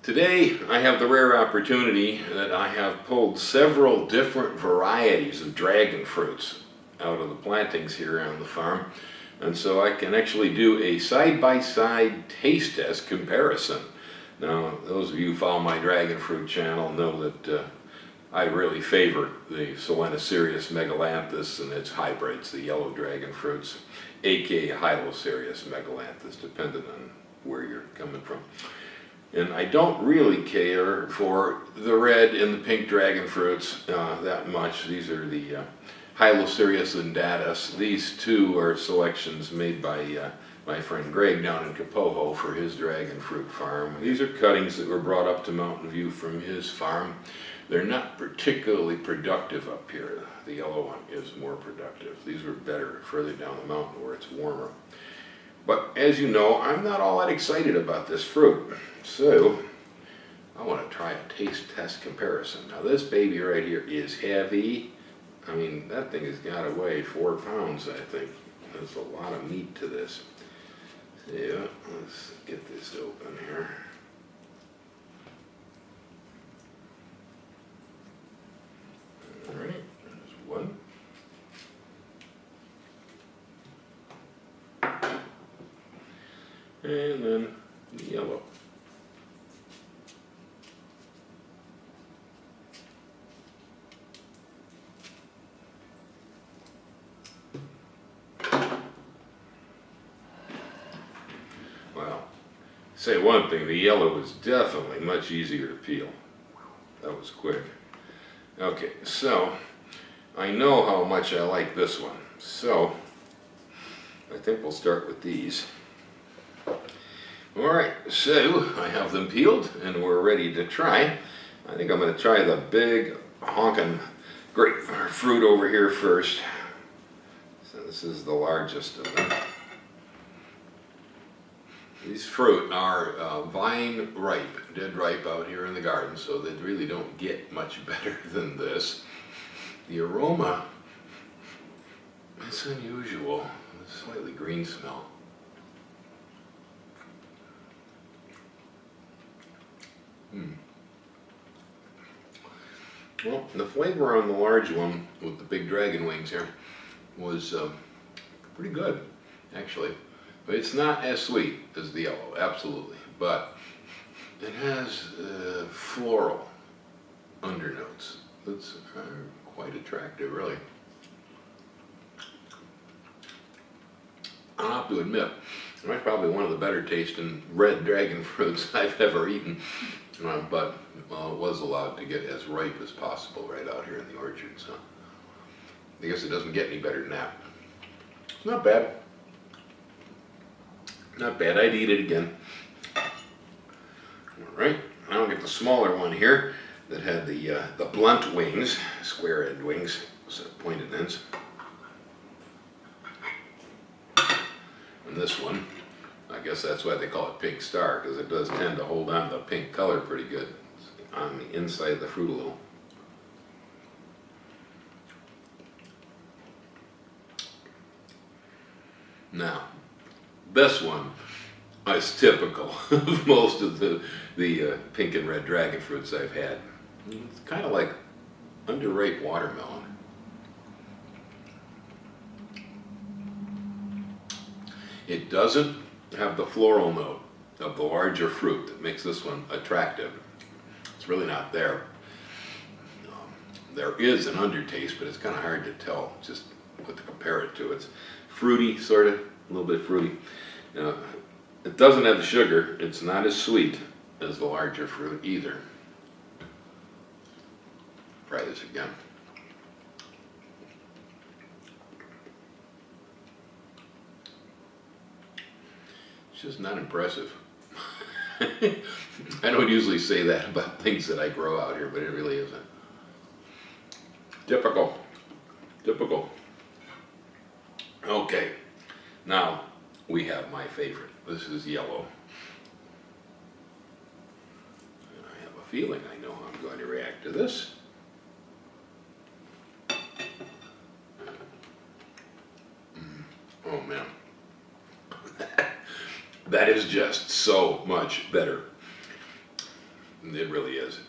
Today I have the rare opportunity that I have pulled several different varieties of dragon fruits out of the plantings here on the farm, and so I can actually do a side-by-side taste test comparison. Now, those of you who follow my dragon fruit channel know that I really favor the Solanacereus megalanthus and its hybrids, the yellow dragon fruits, aka Hylocereus megalanthus, depending on where you're coming from. And I don't really care for the red and the pink dragon fruits that much. These are the Hylocereus undatus. These two are selections made by my friend Greg down in Kapoho for his dragon fruit farm. These are cuttings that were brought up to Mountain View from his farm. They're not particularly productive up here. The yellow one is more productive. These were better further down the mountain where it's warmer. But as you know, I'm not all that excited about this fruit. So I want to try a taste test comparison. Now this baby right here is heavy. I mean, that thing has got to weigh 4 pounds, I think. There's a lot of meat to this. So yeah, let's get this open here. All right, there's one. And then the yellow. Well, say one thing, the yellow was definitely much easier to peel. That was quick. Okay, so I know how much I like this one. So I think we'll start with these. Alright, so I have them peeled and we're ready to try. I think I'm going to try the big honkin' grapefruit over here first. So this is the largest of them. These fruit are vine ripe, dead ripe out here in the garden, so they really don't get much better than this. The aroma is unusual, a slightly green smell. Well, the flavor on the large one with the big dragon wings here was pretty good, actually. But it's not as sweet as the yellow, absolutely. But it has floral undernotes. That's quite attractive, really. I'll have to admit, that's probably one of the better tasting red dragon fruits I've ever eaten. But well, it was allowed to get as ripe as possible right out here in the orchard, so I guess it doesn't get any better than that. It's not bad. Not bad, I'd eat it again. Alright, now I'll get the smaller one here that had the blunt wings, square-edged wings, instead of pointed ends. And this one, I guess that's why they call it Pink Star, because it does tend to hold on to the pink color pretty good on the inside of the fruit a little. Now, this one is typical of most of the pink and red dragon fruits I've had. It's kind of like underripe watermelon. It doesn't have the floral note of the larger fruit that makes this one attractive. It's really not there. There is an undertaste, but it's kind of hard to tell just what to compare it to. It's fruity, sort of, a little bit fruity. It doesn't have the sugar. It's not as sweet as the larger fruit either. Try this again. It's just not impressive. I don't usually say that about things that I grow out here, but it really isn't. Typical. Typical. Okay, now we have my favorite. This is yellow. And I have a feeling I know how I'm going to react to this. Oh man. That is just so much better. It really is.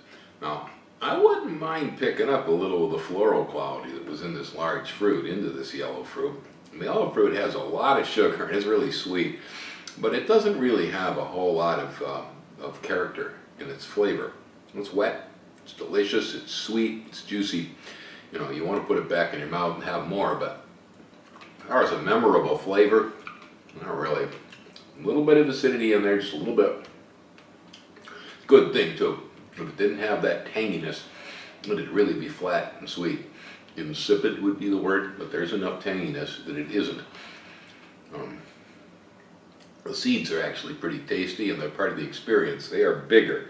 Now, I wouldn't mind picking up a little of the floral quality that was in this large fruit into this yellow fruit. The yellow fruit has a lot of sugar and it's really sweet, but it doesn't really have a whole lot of character in its flavor. It's wet, it's delicious, it's sweet, it's juicy. You know, you want to put it back in your mouth and have more, but as far as a memorable flavor, not really. A little bit of acidity in there, just a little bit. Good thing too. If it didn't have that tanginess, it'd really be flat and sweet. Insipid would be the word, but there's enough tanginess that it isn't. The seeds are actually pretty tasty and they're part of the experience. They are bigger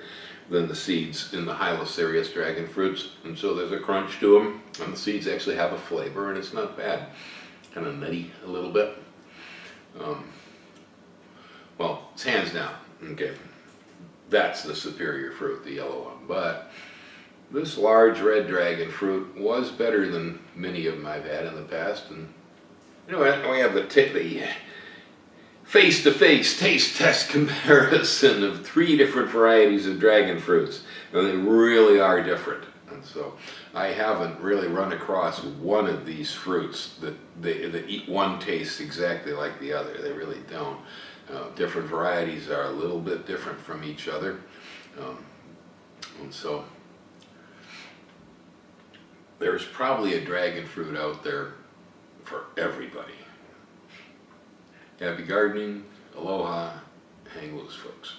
than the seeds in the Hyla cereus dragon fruits, and so there's a crunch to them, and the seeds actually have a flavor, and it's not bad. Kind of nutty a little bit. Well, it's hands down, okay, that's the superior fruit, the yellow one. But this large red dragon fruit was better than many of them I've had in the past, and you know what, we have the face-to-face taste test comparison of 3 different varieties of dragon fruits, and they really are different. And so I haven't really run across one of these fruits that eat one tastes exactly like the other. They really don't. Different varieties are a little bit different from each other, and so there's probably a dragon fruit out there for everybody. Happy gardening, aloha, hang loose, folks.